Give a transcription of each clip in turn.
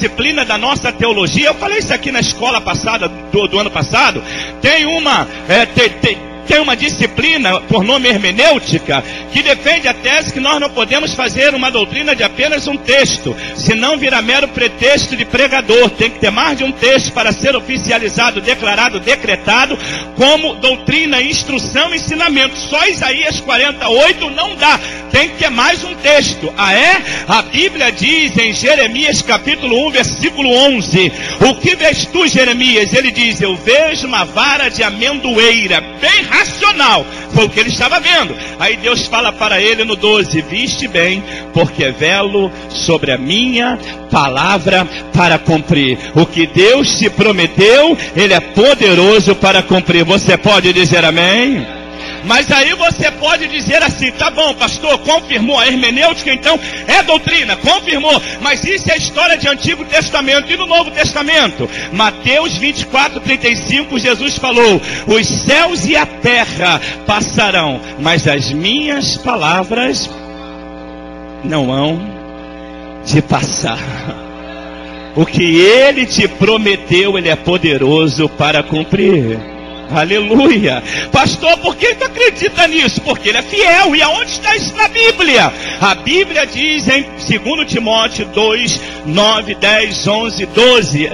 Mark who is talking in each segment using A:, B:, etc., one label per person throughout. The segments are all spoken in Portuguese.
A: disciplina da nossa teologia, eu falei isso aqui na escola passada, do ano passado, tem uma disciplina por nome hermenêutica, que defende a tese que nós não podemos fazer uma doutrina de apenas um texto, senão vira mero pretexto de pregador. Tem que ter mais de um texto para ser oficializado, declarado, decretado como doutrina, instrução, ensinamento. Só Isaías 48 não dá, tem que ter mais um texto. A Bíblia diz em Jeremias capítulo 1 versículo 11, o que vês tu, Jeremias? Ele diz, eu vejo uma vara de amendoeira, bem racional, foi o que ele estava vendo. Aí Deus fala para ele no 12, viste bem, porque velo sobre a minha palavra para cumprir. O que Deus te prometeu, Ele é poderoso para cumprir. Você pode dizer amém? Mas aí você pode dizer assim, tá bom, pastor, confirmou a hermenêutica, então é doutrina, confirmou, mas isso é história de Antigo Testamento. E no Novo Testamento? Mateus 24:35, Jesus falou, os céus e a terra passarão, mas as minhas palavras não hão de passar. O que Ele te prometeu, Ele é poderoso para cumprir. Aleluia. Pastor, por que tu acredita nisso? Porque Ele é fiel. E aonde está isso na Bíblia? A Bíblia diz em 2 Timóteo 2, 9, 10, 11, 12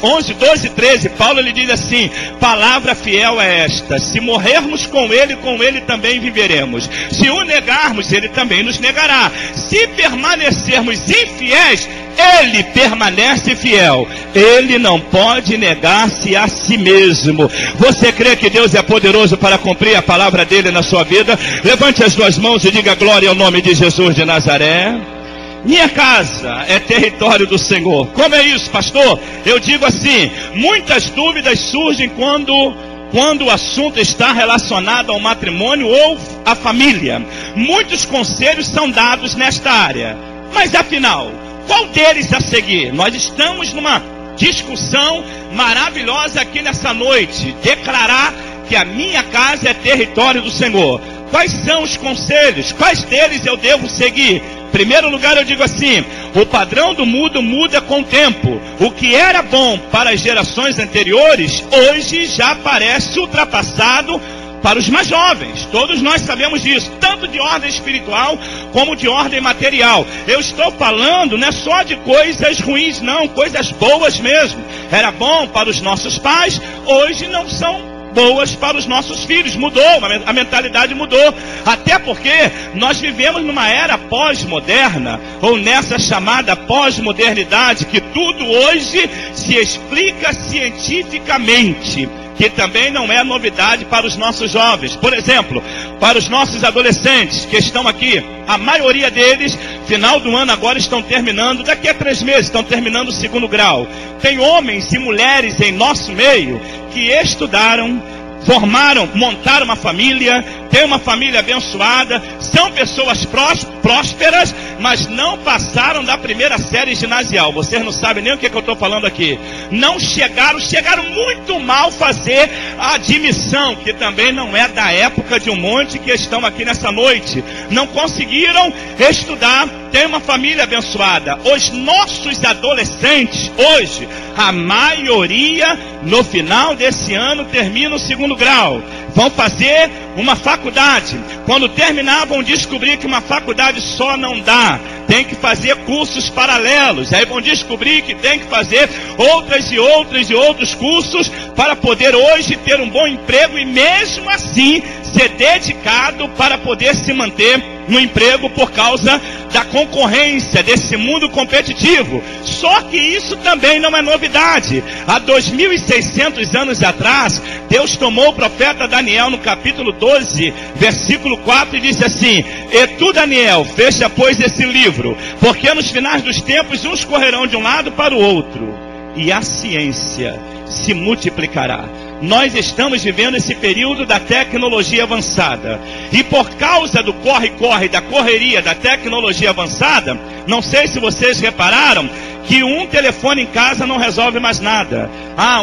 A: 11, 12, 13 Paulo ele diz assim, palavra fiel é esta, se morrermos com Ele também viveremos. Se o negarmos, Ele também nos negará. Se permanecermos infiéis, Ele permanece fiel. Ele não pode negar-se a si mesmo. Você crê que Deus é poderoso para cumprir a palavra dele na sua vida? Levante as duas mãos e diga glória ao nome de Jesus de Nazaré. Minha casa é território do Senhor. Como é isso, pastor? Eu digo assim, muitas dúvidas surgem quando o assunto está relacionado ao matrimônio ou à família. Muitos conselhos são dados nesta área. Mas afinal, qual deles a seguir? Nós estamos numa discussão maravilhosa aqui nessa noite. Declarar que a minha casa é território do Senhor. Quais são os conselhos? Quais deles eu devo seguir? Em primeiro lugar eu digo assim, o padrão do mundo muda com o tempo. O que era bom para as gerações anteriores, hoje já parece ultrapassado para os mais jovens. Todos nós sabemos disso, tanto de ordem espiritual como de ordem material. Eu estou falando não é só de coisas ruins não, coisas boas mesmo. Era bom para os nossos pais, hoje não são boas para os nossos filhos. Mudou, a mentalidade mudou. Até porque nós vivemos numa era pós-moderna, ou nessa chamada pós-modernidade, que tudo hoje se explica cientificamente, que também não é novidade para os nossos jovens. Por exemplo, para os nossos adolescentes que estão aqui, a maioria deles, final do ano agora estão terminando, daqui a 3 meses estão terminando o 2º grau. Tem homens e mulheres em nosso meio que estudaram, formaram, montaram uma família, têm uma família abençoada, são pessoas prósperas, mas não passaram da primeira série ginasial. Vocês não sabem nem o que eu estou falando aqui. Não chegaram muito mal fazer a admissão, que também não é da época de um monte que estão aqui nessa noite. Não conseguiram estudar, tem uma família abençoada. Os nossos adolescentes, hoje, a maioria, no final desse ano, termina o 2º grau. Vão fazer uma faculdade. Quando terminar, vão descobrir que uma faculdade só não dá. Tem que fazer cursos paralelos. Aí vão descobrir que tem que fazer outros cursos para poder hoje ter um bom emprego e mesmo assim ser dedicado para poder se manter no emprego por causa da concorrência desse mundo competitivo. Só que isso também não é novidade. Há 2.600 anos atrás, Deus tomou o profeta Daniel no capítulo 12, versículo 4 e disse assim: e tu, Daniel, fecha pois esse livro, porque nos finais dos tempos uns correrão de um lado para o outro e a ciência se multiplicará. Nós estamos vivendo esse período da tecnologia avançada. E por causa do corre-corre, da correria, da tecnologia avançada, não sei se vocês repararam que um telefone em casa não resolve mais nada.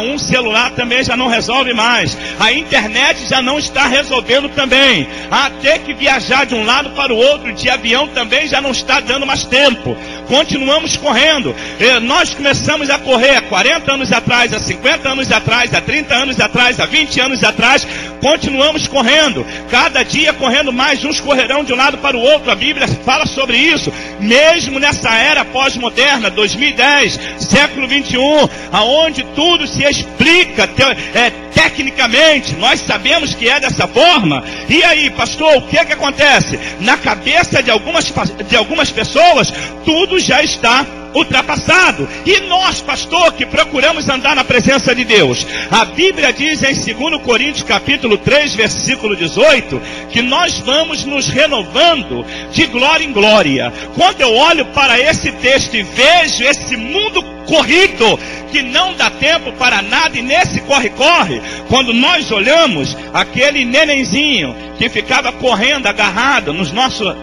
A: Um celular também já não resolve mais. A internet já não está resolvendo também. Ter que viajar de um lado para o outro de avião também já não está dando mais tempo. continuamos correndo. Nós começamos a correr há 40 anos atrás, há 50 anos atrás, há 30 anos atrás, há 20 anos atrás, continuamos correndo, cada dia correndo mais, uns correrão de um lado para o outro, a Bíblia fala sobre isso, mesmo nessa era pós-moderna, 2010, século 21, aonde tudo se explica tecnicamente, nós sabemos que é dessa forma. E aí, pastor, o que acontece? Na cabeça de algumas pessoas, tudo já está ultrapassado. E nós, pastor, que procuramos andar na presença de Deus, a Bíblia diz em 2 Coríntios capítulo 3, versículo 18, que nós vamos nos renovando de glória em glória. Quando eu olho para esse texto e vejo esse mundo corrido, que não dá tempo para nada, e nesse corre-corre, quando nós olhamos aquele nenenzinho que ficava correndo agarrado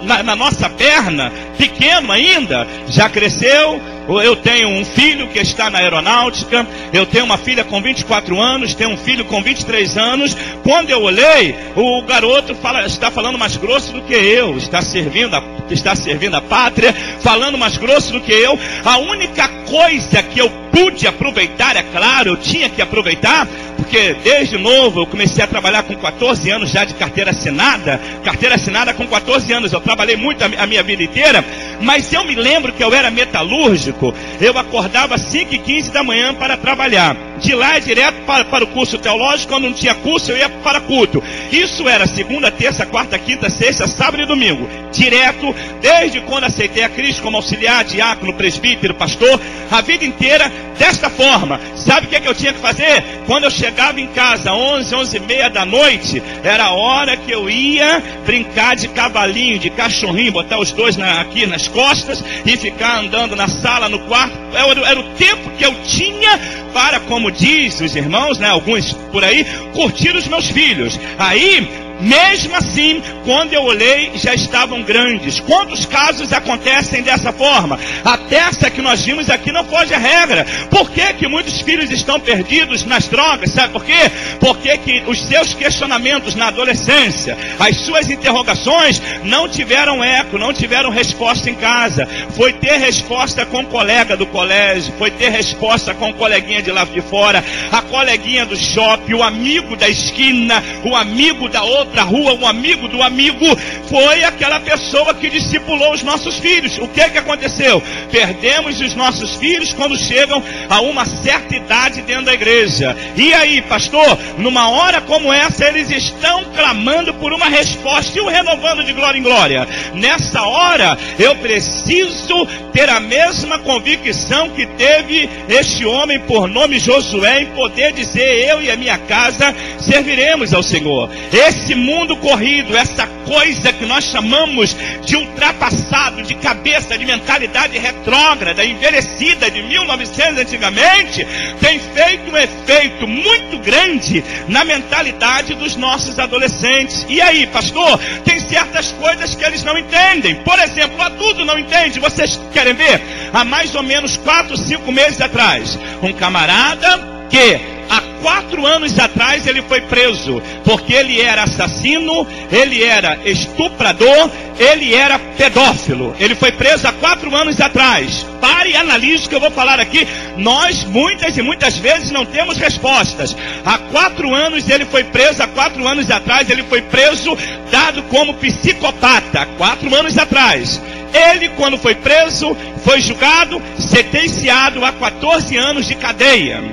A: na nossa perna, pequeno ainda, já cresceu. Eu tenho um filho que está na aeronáutica, eu tenho uma filha com 24 anos, tenho um filho com 23 anos. Quando eu olhei, o garoto está falando mais grosso do que eu, está servindo a pátria, falando mais grosso do que eu. A única coisa que eu pude aproveitar, é claro, eu tinha que aproveitar, porque desde novo eu comecei a trabalhar com 14 anos já de carteira assinada com 14 anos, eu trabalhei muito a minha vida inteira, mas eu me lembro que eu era metalúrgico, eu acordava às 5h15 da manhã para trabalhar, de lá direto para o curso teológico. Quando não tinha curso eu ia para culto, isso era segunda, terça, quarta, quinta, sexta, sábado e domingo, direto, desde quando aceitei a Cristo como auxiliar, diácono, presbítero, pastor, a vida inteira desta forma. Sabe o que eu tinha que fazer? Quando eu chegava em casa, 11h30 da noite, era a hora que eu ia brincar de cavalinho, de cachorrinho, botar os dois aqui nas costas e ficar andando na sala, no quarto. Era o tempo que eu tinha para, como diz os irmãos, né, alguns por aí, curtir os meus filhos. Aí, mesmo assim, quando eu olhei, já estavam grandes. Quantos casos acontecem dessa forma? Até essa que nós vimos aqui não foge a regra. Por que muitos filhos estão perdidos nas drogas? Sabe por quê? Porque que os seus questionamentos na adolescência, as suas interrogações, não tiveram eco, não tiveram resposta em casa. Foi ter resposta com o colega do colégio, foi ter resposta com o coleguinha de lá de fora, a coleguinha do shopping, o amigo da esquina, o amigo da outra rua, um amigo do amigo. Foi aquela pessoa que discipulou os nossos filhos. O que aconteceu? Perdemos os nossos filhos quando chegam a uma certa idade dentro da igreja. E aí, pastor, numa hora como essa, eles estão clamando por uma resposta e o renovando de glória em glória. Nessa hora, eu preciso ter a mesma convicção que teve este homem por nome Josué, em poder dizer: eu e a minha casa serviremos ao Senhor. Esse mundo corrido, essa coisa que nós chamamos de ultrapassado, de cabeça, de mentalidade retrógrada, envelhecida de 1900 antigamente, tem feito um efeito muito grande na mentalidade dos nossos adolescentes. E aí, pastor, tem certas coisas que eles não entendem. Por exemplo, o adulto não entende. Vocês querem ver? Há mais ou menos 4, 5 meses atrás, um camarada que há 4 anos atrás ele foi preso, porque ele era assassino, ele era estuprador, ele era pedófilo. Ele foi preso há 4 anos atrás. Pare e analise o que eu vou falar aqui. Nós muitas e muitas vezes não temos respostas. Há 4 anos ele foi preso, há 4 anos atrás ele foi preso, dado como psicopata, 4 anos atrás. Ele, quando foi preso, foi julgado, sentenciado a 14 anos de cadeia.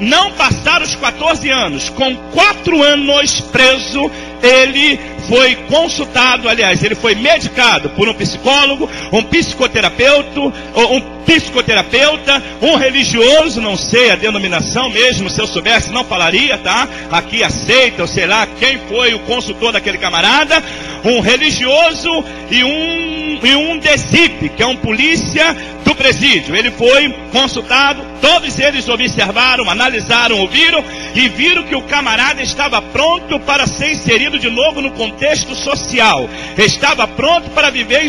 A: Não passaram os 14 anos, com 4 anos preso, ele foi consultado, aliás, ele foi medicado por um psicólogo, um psicoterapeuta, um religioso, não sei a denominação mesmo, se eu soubesse não falaria, tá? Aqui aceita, ou sei lá, quem foi o consultor daquele camarada, um religioso e um DECIP, que é um polícia do presídio. Ele foi consultado, todos eles observaram, analisaram, ouviram e viram que o camarada estava pronto para ser inserido de novo no contexto social, estava pronto para viver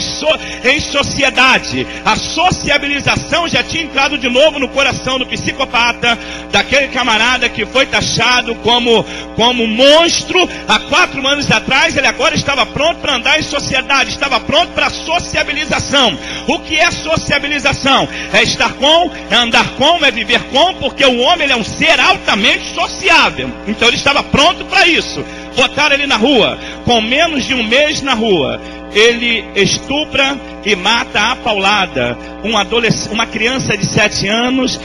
A: em sociedade. A sociabilização já tinha entrado de novo no coração do psicopata, daquele camarada que foi taxado como monstro há 4 anos atrás. Ele agora estava pronto para andar em sociedade, estava pronto para sociabilização. O que é sociabilização? É estar com, é andar com, é viver com, porque o homem ele é um ser altamente sociável. Então ele estava pronto para isso. Botaram ele na rua, com menos de um mês na rua, ele estupra e mata a paulada uma criança de 7 anos,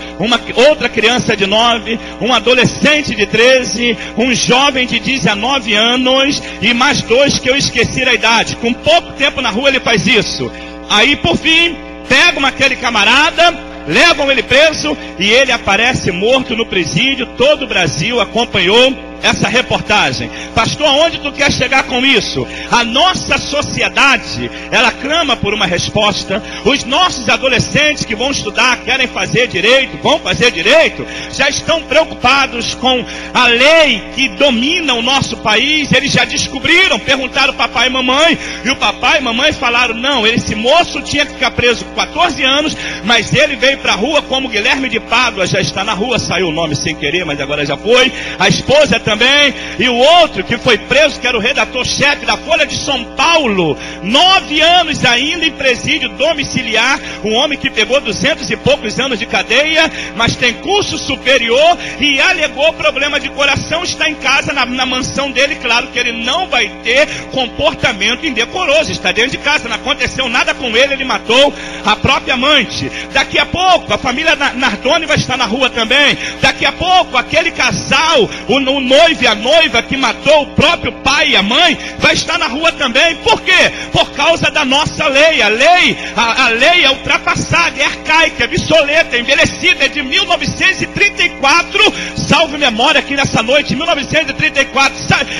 A: outra criança de 9, um adolescente de 13, um jovem de 19 anos e mais 2 que eu esqueci a idade. Com pouco tempo na rua ele faz isso. Aí por fim, pegam aquele camarada, levam ele preso e ele aparece morto no presídio. Todo o Brasil acompanhou essa reportagem. Pastor, aonde tu quer chegar com isso? A nossa sociedade, ela clama por uma resposta. Os nossos adolescentes que vão estudar, querem fazer direito, vão fazer direito, já estão preocupados com a lei que domina o nosso país. Eles já descobriram, perguntaram papai e mamãe, e o papai e mamãe falaram, não, esse moço tinha que ficar preso com 14 anos, mas ele veio para a rua como Guilherme de Pádua, já está na rua, saiu o nome sem querer, mas agora já foi. A esposa também, e o outro que foi preso, que era o redator-chefe da Folha de São Paulo, 9 anos ainda em presídio domiciliar, um homem que pegou 200 e poucos anos de cadeia, mas tem curso superior e alegou problema de coração, está em casa, na mansão dele. Claro que ele não vai ter comportamento indecoroso, está dentro de casa, não aconteceu nada com ele, ele matou a própria amante. Daqui a pouco a família Nardoni vai estar na rua também. Daqui a pouco aquele casal, o noivo e a noiva que matou o próprio pai e a mãe, vai estar na rua também. Por quê? Por causa da nossa lei. A lei é ultrapassada, é arcaica, é obsoleta, é envelhecida, é de 1934, salve memória aqui nessa noite, 1934.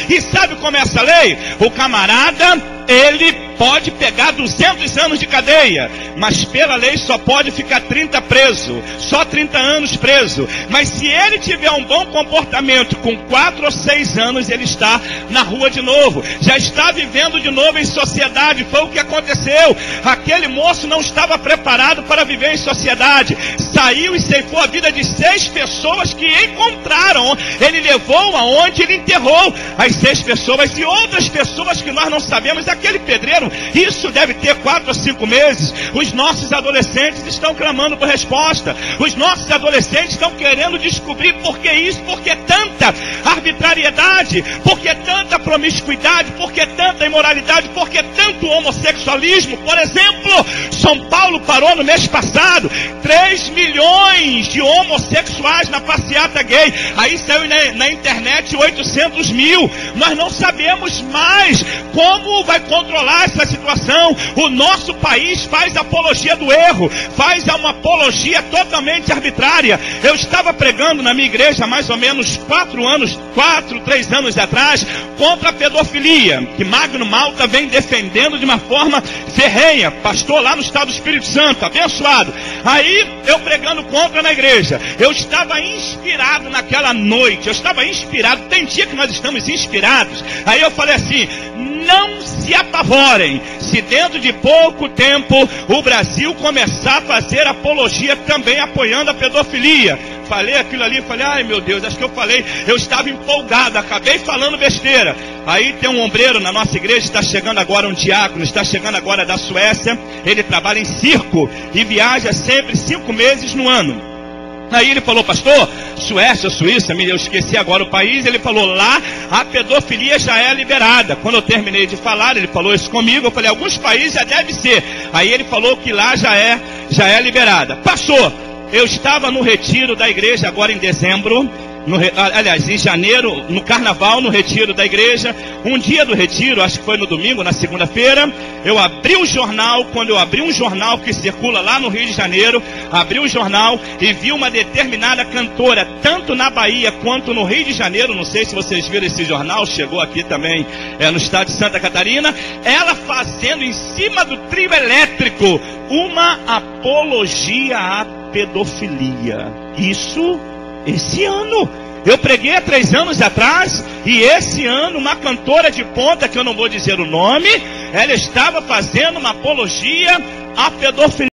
A: E sabe como é essa lei? O camarada, ele pode pegar 200 anos de cadeia, mas pela lei só pode ficar 30 preso, só 30 anos preso. Mas se ele tiver um bom comportamento, com 4 ou 6 anos ele está na rua de novo, já está vivendo de novo em sociedade. Foi o que aconteceu. Aquele moço não estava preparado para viver em sociedade, saiu e ceifou a vida de 6 pessoas que encontraram. Ele levou aonde ele enterrou as 6 pessoas e outras pessoas que nós não sabemos. Aquele pedreiro, isso deve ter 4 ou 5 meses. Os nossos adolescentes estão clamando por resposta. Os nossos adolescentes estão querendo descobrir por que isso, por que tanta arbitrariedade, por que tanta promiscuidade, por que tanta imoralidade, por que tanto homossexualismo. Por exemplo, São Paulo parou no mês passado 3 milhões de homossexuais na passeata gay. Aí saiu na internet 800 mil. Nós não sabemos mais como vai controlar essa situação. O nosso país faz apologia do erro, faz uma apologia totalmente arbitrária. Eu estava pregando na minha igreja há mais ou menos 3 anos atrás, contra a pedofilia, que Magno Malta vem defendendo de uma forma ferrenha. Pastor lá no estado do Espírito Santo, abençoado. Aí eu pregando contra na igreja, eu estava inspirado naquela noite, eu estava inspirado. Tem dia que nós estamos inspirados. Aí eu falei assim, não se apavorem, se dentro de pouco tempo o Brasil começar a fazer apologia também apoiando a pedofilia. Falei aquilo ali, falei, ai meu Deus, acho que eu estava empolgado, acabei falando besteira. Aí tem um ombreiro na nossa igreja, está chegando agora um diácono, está chegando agora da Suécia, ele trabalha em circo e viaja sempre 5 meses no ano. Aí ele falou, pastor, Suécia ou Suíça, eu esqueci agora o país. Ele falou, lá a pedofilia já é liberada. Quando eu terminei de falar, ele falou isso comigo, eu falei, alguns países já deve ser. Aí ele falou que lá já é liberada. Passou, eu estava no retiro da igreja agora em dezembro, em janeiro, no carnaval, no retiro da igreja. Um dia do retiro, acho que foi no domingo, na segunda-feira, eu abri o jornal. Quando eu abri um jornal que circula lá no Rio de Janeiro, abri o jornal e vi uma determinada cantora, tanto na Bahia quanto no Rio de Janeiro. Não sei se vocês viram esse jornal, chegou aqui também no estado de Santa Catarina, ela fazendo em cima do trio elétrico uma apologia à pedofilia. Isso esse ano. Eu preguei há 3 anos atrás, e esse ano uma cantora de ponta, que eu não vou dizer o nome, ela estava fazendo uma apologia à pedofilia.